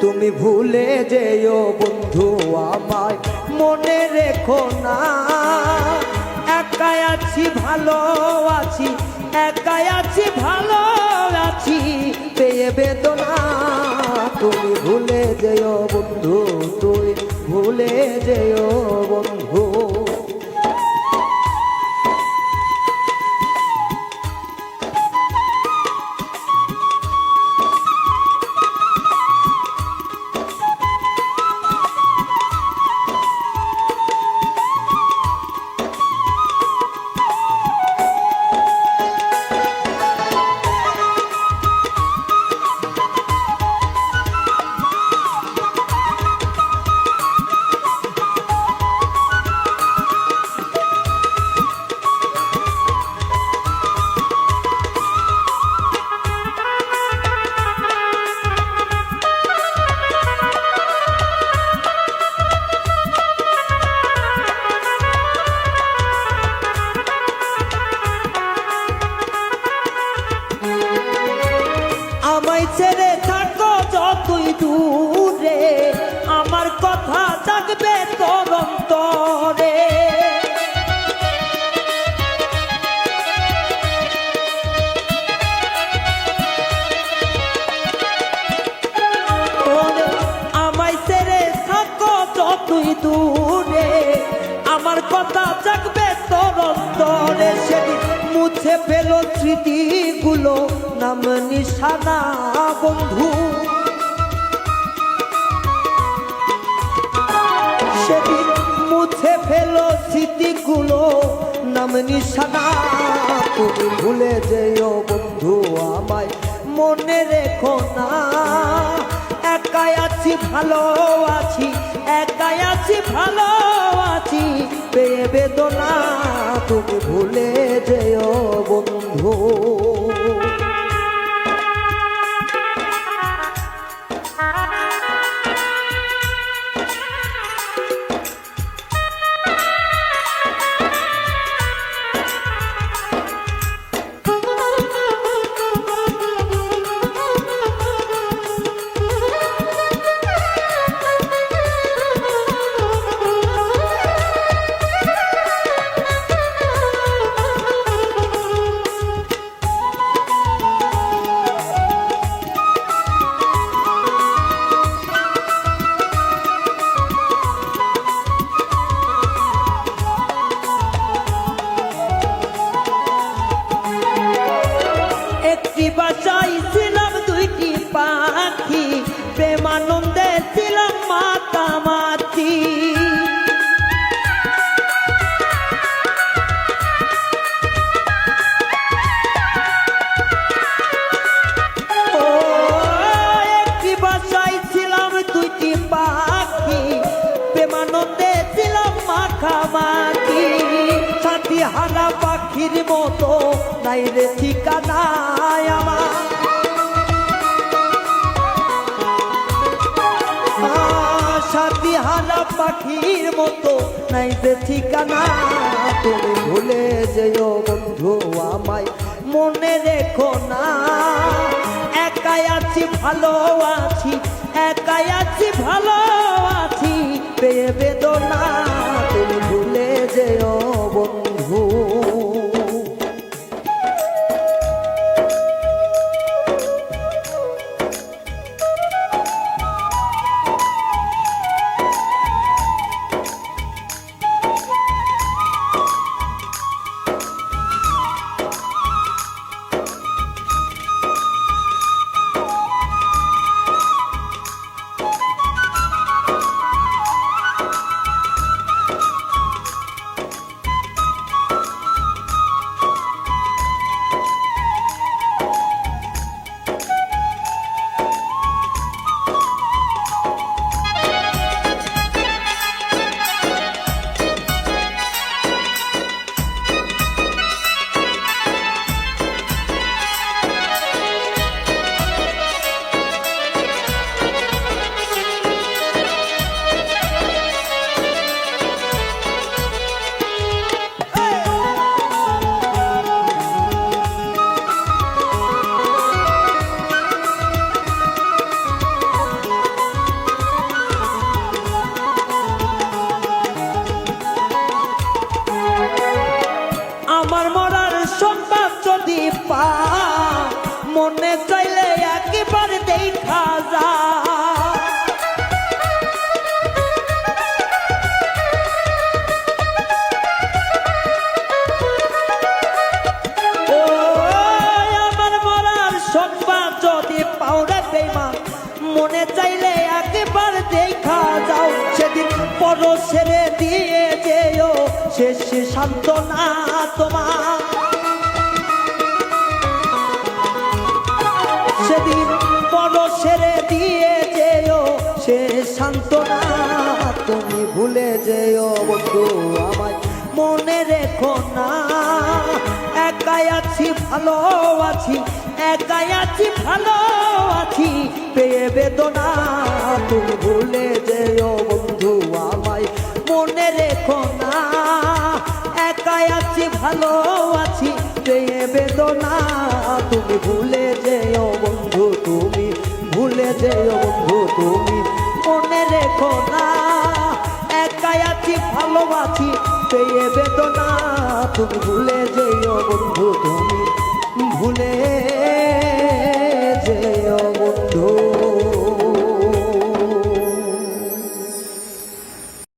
তুমি ভুলে যেও বন্ধু আমায় মনে রেখো না। একাই আছি ভালো আছি, একাই আছি ভালো আছি পেয়ে বেদনা। তুমি ভুলে যেও বন্ধু, তুই ভুলে যেও বন্ধু। আমায় ছেড়ে থাকো যতই দূরে, আমার কথা থাকবে তোর অন্তরে। আমায় ছেড়ে থাকো যতই দূরে, আমার কথা থাকবে তোর অন্তরে। সেদিন মুছে ফেলো স্মৃতিগুলো, নাম নিশানা বন্ধু। সেদিন মুছে ফেলো স্মৃতিগুলো, নাম নিশানা। তুমি ভুলে যেও বন্ধু আমায় মনে রেখো না। একাই আছি ভালো আছি, একাই আছি ভালো আছি পেয়ে বেদনা। তুমি ভুলে যেও বন্ধু। একটি বাসায় ছিলাম দুইটি পাখি, প্রেমানন্দে ছিলাম মাতামাতি। একটি বাসায় ছিলাম দুইটি পাখি, প্রেমানন্দে ছিলাম মাখামাখি। সাথী হারা পাখির মতো নাই রে ঠিকানা আমার। সাথী হারা পাখির মতো নাই যে ঠিকানা। তুমি ভুলে যেও বন্ধু আমায় মনে রেখো না। একাই আছি ভালো আছি, একাই আছি ভালো আছি পেয়ে বেদনা। তুমি ভুলে যেও বন্ধু। মনে চাইলে একবার দেখা যা ও আমার মরার সংবাদ যদি পাওরে বেইমান মনে চাইলে একবার দেখা যাও সেদিন পর ছেড়ে দিয়ে যেও শেষ সান্ত্বনা তোমার সেদিন পর ছেড়ে দিয়ে যেও শেষ সান্ত্বনা তুমি ভুলে যেও বন্ধু আমায় মনে রেখো না একাই আছি ভালো আছি একাই আছি ভালো আছি পেয়ে বেদনা তুমি ভুলে যেও বন্ধু আমায় মনে রেখো না একাই আছি ভালো আছি পেয়ে বেদনা তুমি ভুলে যেও বন্ধু তুমি ভুলে যেও বন্ধু তুমি মনে রেখো না একাই আছি ভালো আছি পেয়ে বেদনা তুমি ভুলে যেও বন্ধু তুমি